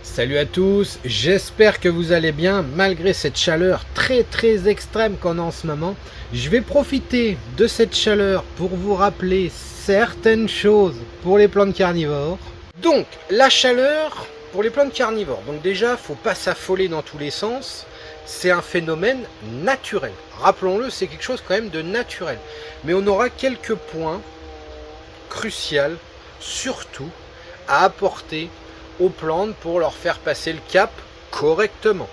Salut à tous, j'espère que vous allez bien malgré cette chaleur très extrême qu'on a en ce moment. Je vais profiter de cette chaleur pour vous rappeler certaines choses pour les plantes carnivores. Donc la chaleur pour les plantes carnivores, donc déjà faut pas s'affoler dans tous les sens, c'est un phénomène naturel. Rappelons-le, c'est quelque chose quand même de naturel. Mais on aura quelques points cruciaux surtout à apporter aux plantes pour leur faire passer le cap correctement.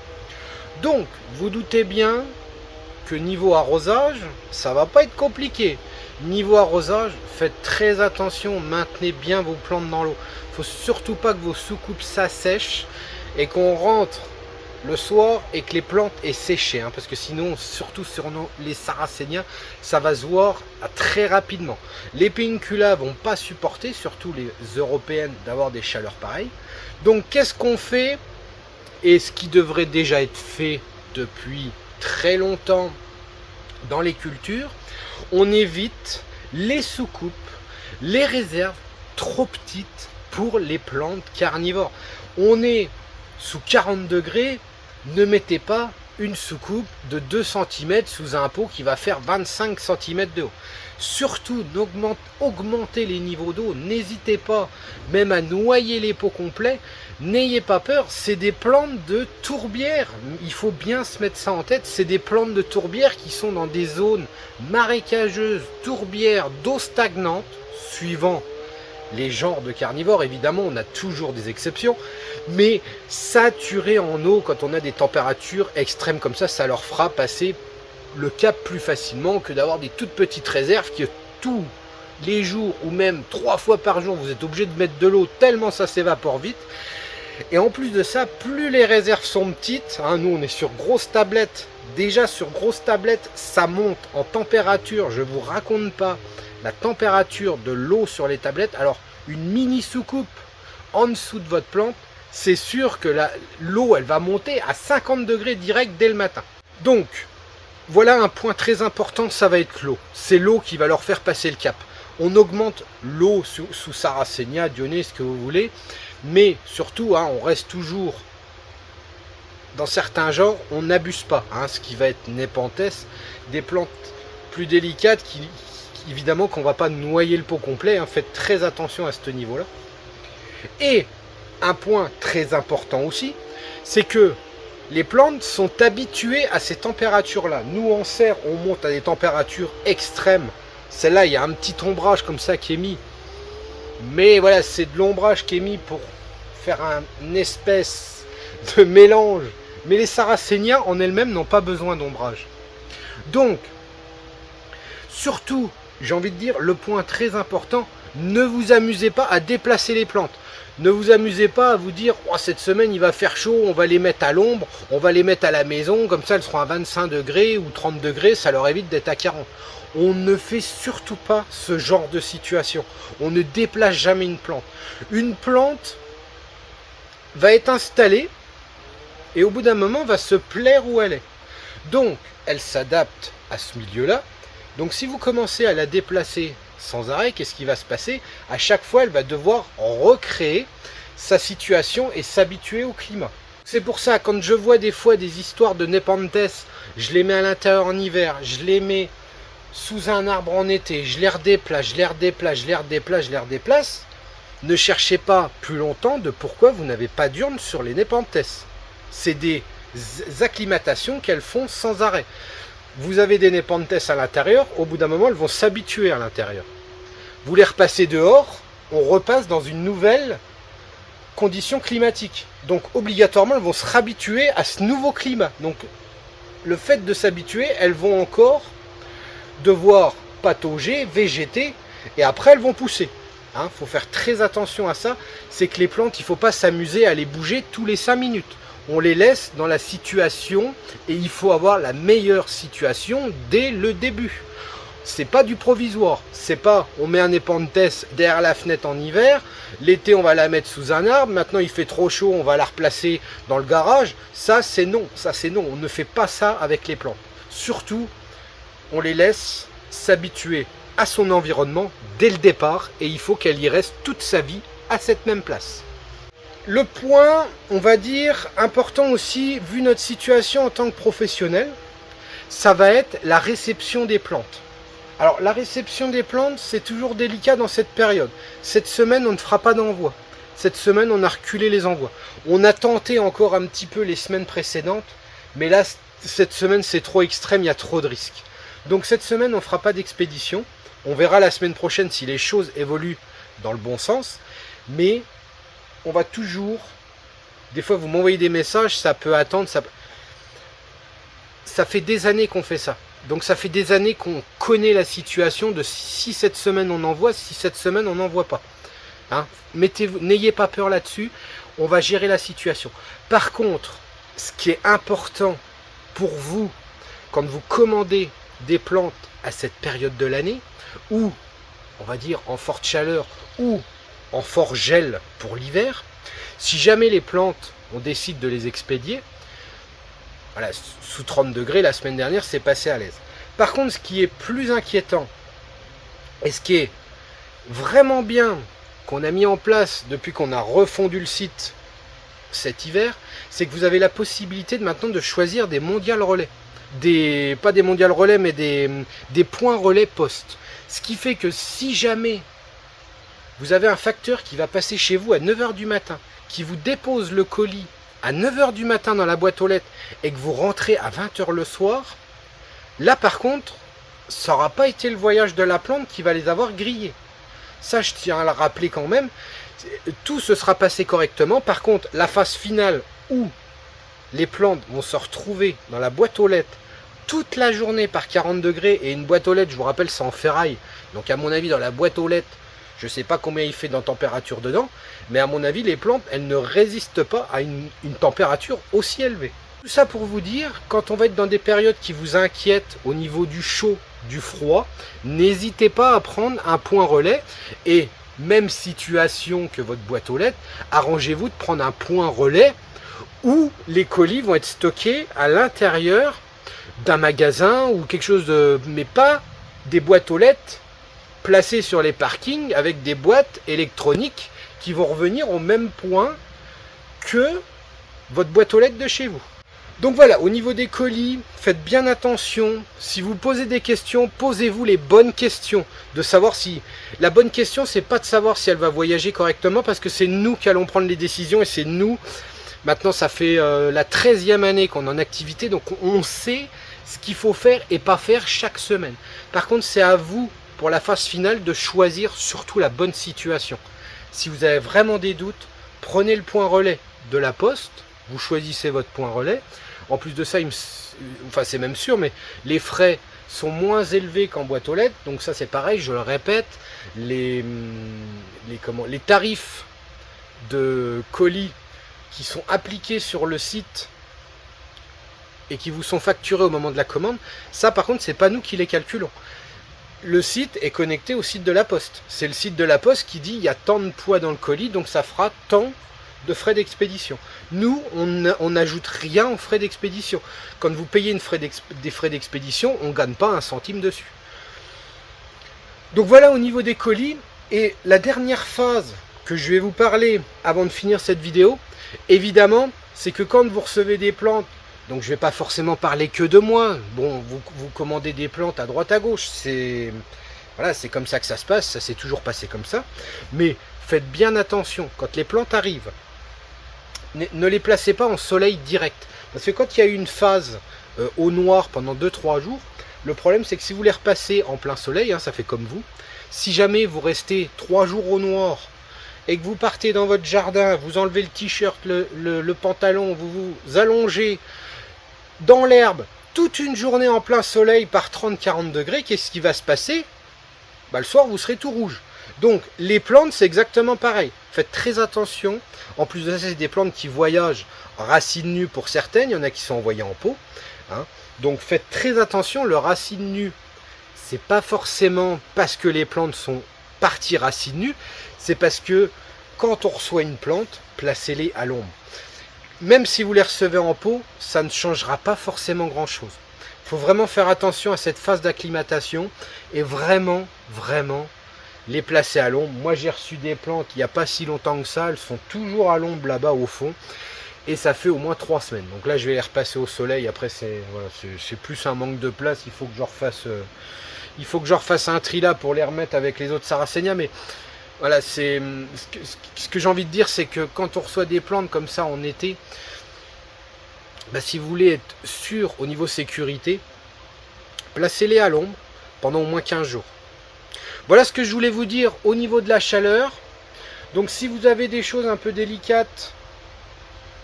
Donc, vous doutez bien que niveau arrosage, ça va pas être compliqué. Niveau arrosage, faites très attention, maintenez bien vos plantes dans l'eau. Il faut surtout pas que vos soucoupes s'assèchent et qu'on rentre le soir et que les plantes aient séché, parce que sinon, surtout sur les sarracénias, ça va se voir très rapidement. Les péniculas vont pas supporter, surtout les européennes, d'avoir des chaleurs pareilles. Donc qu'est-ce qu'on fait? Et ce qui devrait déjà être fait depuis très longtemps dans les cultures, on évite les soucoupes, les réserves trop petites pour les plantes carnivores. On est sous 40 degrés, ne mettez pas une soucoupe de 2 cm sous un pot qui va faire 25 cm de haut. Surtout, augmentez les niveaux d'eau, n'hésitez pas même à noyer les pots complets, n'ayez pas peur, c'est des plantes de tourbière, il faut bien se mettre ça en tête, c'est des plantes de tourbière qui sont dans des zones marécageuses, tourbières, d'eau stagnante, suivant les genres de carnivores, évidemment, on a toujours des exceptions, mais saturés en eau, quand on a des températures extrêmes comme ça leur fera passer le cap plus facilement que d'avoir des toutes petites réserves qui tous les jours ou même 3 fois par jour, vous êtes obligé de mettre de l'eau tellement ça s'évapore vite. Et en plus de ça, plus les réserves sont petites, nous on est sur grosse tablette, déjà sur grosse tablette, ça monte en température, je vous raconte pas la température de l'eau sur les tablettes. Alors une mini soucoupe en dessous de votre plante, c'est sûr que l'eau elle va monter à 50 degrés direct dès le matin. Donc voilà un point très important, ça va être l'eau. C'est l'eau qui va leur faire passer le cap. On augmente l'eau sous Sarracenia, Dionée, ce que vous voulez, mais surtout on reste toujours dans certains genres, on n'abuse pas, ce qui va être Nepenthes, des plantes plus délicates qui évidemment qu'on ne va pas noyer le pot complet, faites très attention à ce niveau-là. Et un point très important aussi, c'est que les plantes sont habituées à ces températures-là. Nous, en serre, on monte à des températures extrêmes. Celle-là, il y a un petit ombrage comme ça qui est mis. Mais voilà, c'est de l'ombrage qui est mis pour faire une espèce de mélange. Mais les sarracénias en elles-mêmes n'ont pas besoin d'ombrage. Donc, surtout, j'ai envie de dire, le point très important, ne vous amusez pas à déplacer les plantes. Ne vous amusez pas à vous dire, cette semaine il va faire chaud, on va les mettre à l'ombre, on va les mettre à la maison, comme ça elles seront à 25 degrés ou 30 degrés, ça leur évite d'être à 40. On ne fait surtout pas ce genre de situation. On ne déplace jamais une plante. Une plante va être installée et au bout d'un moment va se plaire où elle est. Donc elle s'adapte à ce milieu-là. Donc si vous commencez à la déplacer sans arrêt, qu'est-ce qui va se passer? À chaque fois, elle va devoir recréer sa situation et s'habituer au climat. C'est pour ça, quand je vois des fois des histoires de Nepenthes, je les mets à l'intérieur en hiver, je les mets sous un arbre en été, je les redéplace, je les redéplace, je les redéplace, je les redéplace. Ne cherchez pas plus longtemps de pourquoi vous n'avez pas d'urne sur les Nepenthes. C'est des acclimatations qu'elles font sans arrêt. Vous avez des Nepenthes à l'intérieur, au bout d'un moment, elles vont s'habituer à l'intérieur. Vous les repassez dehors, on repasse dans une nouvelle condition climatique. Donc, obligatoirement, elles vont se réhabituer à ce nouveau climat. Donc, le fait de s'habituer, elles vont encore devoir patauger, végéter, et après, elles vont pousser. Faut faire très attention à ça. C'est que les plantes, il ne faut pas s'amuser à les bouger tous les 5 minutes. On les laisse dans la situation et il faut avoir la meilleure situation dès le début. C'est pas du provisoire, c'est pas on met un Nepenthes derrière la fenêtre en hiver, l'été on va la mettre sous un arbre, maintenant il fait trop chaud, on va la replacer dans le garage. Ça c'est non, on ne fait pas ça avec les plantes. Surtout, on les laisse s'habituer à son environnement dès le départ et il faut qu'elle y reste toute sa vie à cette même place. Le point, on va dire, important aussi, vu notre situation en tant que professionnel, ça va être la réception des plantes. Alors la réception des plantes, c'est toujours délicat dans cette période. Cette semaine, on ne fera pas d'envoi. Cette semaine, on a reculé les envois. On a tenté encore un petit peu les semaines précédentes, mais là, cette semaine, c'est trop extrême, il y a trop de risques. Donc cette semaine, on ne fera pas d'expédition. On verra la semaine prochaine si les choses évoluent dans le bon sens. Mais on va toujours... Des fois, vous m'envoyez des messages, ça peut attendre. Ça fait des années qu'on fait ça. Donc ça fait des années qu'on connaît la situation de si cette semaine on envoie, si cette semaine on n'envoie pas. Hein, n'ayez pas peur là-dessus, on va gérer la situation. Par contre, ce qui est important pour vous, quand vous commandez des plantes à cette période de l'année, ou on va dire en forte chaleur, ou en fort gel pour l'hiver, si jamais les plantes, on décide de les expédier, voilà, sous 30 degrés, la semaine dernière, c'est passé à l'aise. Par contre, ce qui est plus inquiétant, et ce qui est vraiment bien qu'on a mis en place depuis qu'on a refondu le site cet hiver, c'est que vous avez la possibilité de maintenant de choisir des mondial relais. Pas des mondial relais, mais des points relais poste. Ce qui fait que si jamais vous avez un facteur qui va passer chez vous à 9 h du matin, qui vous dépose le colis à 9 h du matin dans la boîte aux lettres et que vous rentrez à 20 h le soir, là par contre, ça n'aura pas été le voyage de la plante qui va les avoir grillés. Ça, je tiens à le rappeler quand même. Tout se sera passé correctement. Par contre, la phase finale où les plantes vont se retrouver dans la boîte aux lettres toute la journée par 40 degrés, et une boîte aux lettres, je vous rappelle, c'est en ferraille. Donc à mon avis, dans la boîte aux lettres, je ne sais pas combien il fait dans température dedans, mais à mon avis, les plantes, elles ne résistent pas à une température aussi élevée. Tout ça pour vous dire, quand on va être dans des périodes qui vous inquiètent au niveau du chaud, du froid, n'hésitez pas à prendre un point relais, et même situation que votre boîte aux lettres, arrangez-vous de prendre un point relais où les colis vont être stockés à l'intérieur d'un magasin ou quelque chose de... mais pas des boîtes aux lettres placées sur les parkings avec des boîtes électroniques qui vont revenir au même point que votre boîte aux lettres de chez vous. Donc voilà, au niveau des colis, faites bien attention. Si vous posez des questions, posez-vous les bonnes questions. De savoir si... La bonne question, c'est pas de savoir si elle va voyager correctement, parce que c'est nous qui allons prendre les décisions, et c'est nous... Maintenant, ça fait la 13e année qu'on est en activité, donc on sait ce qu'il faut faire et pas faire chaque semaine. Par contre, c'est à vous, pour la phase finale, de choisir surtout la bonne situation. Si vous avez vraiment des doutes, prenez le point relais de la poste, vous choisissez votre point relais. En plus de ça, enfin c'est même sûr, mais les frais sont moins élevés qu'en boîte aux lettres. Donc ça c'est pareil, je le répète, les tarifs de colis qui sont appliqués sur le site et qui vous sont facturés au moment de la commande, ça par contre c'est pas nous qui les calculons. Le site est connecté au site de la poste. C'est le site de la poste qui dit il y a tant de poids dans le colis, donc ça fera tant de frais d'expédition. Nous, on n'ajoute rien aux frais d'expédition. Quand vous payez des frais d'expédition, on ne gagne pas un centime dessus. Donc voilà au niveau des colis. Et la dernière phase que je vais vous parler avant de finir cette vidéo, évidemment, c'est que quand vous recevez des plantes, donc je ne vais pas forcément parler que de moi, bon, vous commandez des plantes à droite à gauche, voilà, c'est comme ça que ça se passe, ça s'est toujours passé comme ça, mais faites bien attention, quand les plantes arrivent, ne les placez pas en soleil direct, parce que quand il y a eu une phase au noir pendant 2-3 jours, le problème c'est que si vous les repassez en plein soleil, hein, ça fait comme vous, si jamais vous restez 3 jours au noir, et que vous partez dans votre jardin, vous enlevez le t-shirt, le pantalon, vous vous allongez dans l'herbe toute une journée en plein soleil par 30-40 degrés, qu'est-ce qui va se passer? Bah, le soir, vous serez tout rouge. Donc, les plantes, c'est exactement pareil. Faites très attention. En plus de ça, c'est des plantes qui voyagent racines nues pour certaines. Il y en a qui sont envoyées en pot. Hein. Donc, faites très attention. Le racine nue, c'est pas forcément parce que les plantes sont parties racines nues. C'est parce que quand on reçoit une plante, placez-les à l'ombre. Même si vous les recevez en pot, ça ne changera pas forcément grand-chose. Il faut vraiment faire attention à cette phase d'acclimatation et vraiment, vraiment les placer à l'ombre. Moi j'ai reçu des plantes il n'y a pas si longtemps que ça, elles sont toujours à l'ombre là-bas au fond. Et ça fait au moins 3 semaines. Donc là je vais les repasser au soleil. Après c'est voilà, plus un manque de place. Il faut que je refasse un tri là pour les remettre avec les autres Sarracenia. Mais voilà, c'est ce que j'ai envie de dire, c'est que quand on reçoit des plantes comme ça en été, bah, si vous voulez être sûr au niveau sécurité, placez-les à l'ombre pendant au moins 15 jours. Voilà ce que je voulais vous dire au niveau de la chaleur. Donc si vous avez des choses un peu délicates,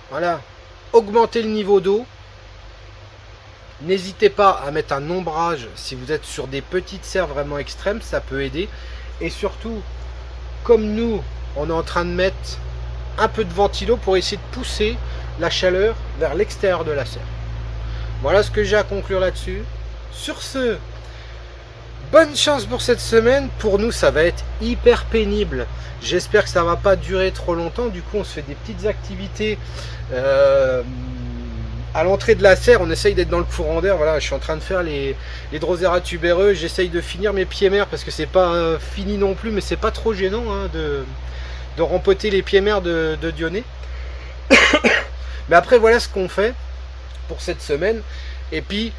voilà, augmentez le niveau d'eau. N'hésitez pas à mettre un ombrage si vous êtes sur des petites serres vraiment extrêmes, ça peut aider. Et surtout, comme nous, on est en train de mettre un peu de ventilo pour essayer de pousser la chaleur vers l'extérieur de la serre. Voilà ce que j'ai à conclure là-dessus. Sur ce, bonne chance pour cette semaine. Pour nous, ça va être hyper pénible. J'espère que ça ne va pas durer trop longtemps. Du coup, on se fait des petites activités à l'entrée de la serre. On essaye d'être dans le courant d'air. Voilà, je suis en train de faire les Drosera tubéreux. J'essaye de finir mes pieds mers parce que c'est pas fini non plus, mais c'est pas trop gênant hein, de rempoter les pieds mers de Dionée. Mais après, voilà ce qu'on fait pour cette semaine. Et puis,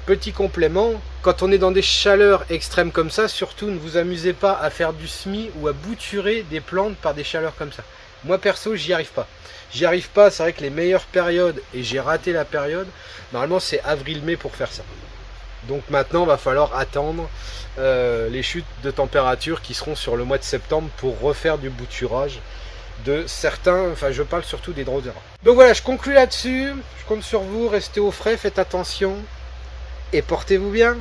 petit complément, quand on est dans des chaleurs extrêmes comme ça, surtout ne vous amusez pas à faire du semis ou à bouturer des plantes par des chaleurs comme ça. Moi perso, j'y arrive pas. J'y arrive pas, c'est vrai que les meilleures périodes, et j'ai raté la période, normalement c'est avril-mai pour faire ça. Donc maintenant, il va falloir attendre les chutes de température qui seront sur le mois de septembre pour refaire du bouturage de certains, enfin je parle surtout des Drosera. Donc voilà, je conclue là-dessus, je compte sur vous, restez au frais, faites attention et portez-vous bien.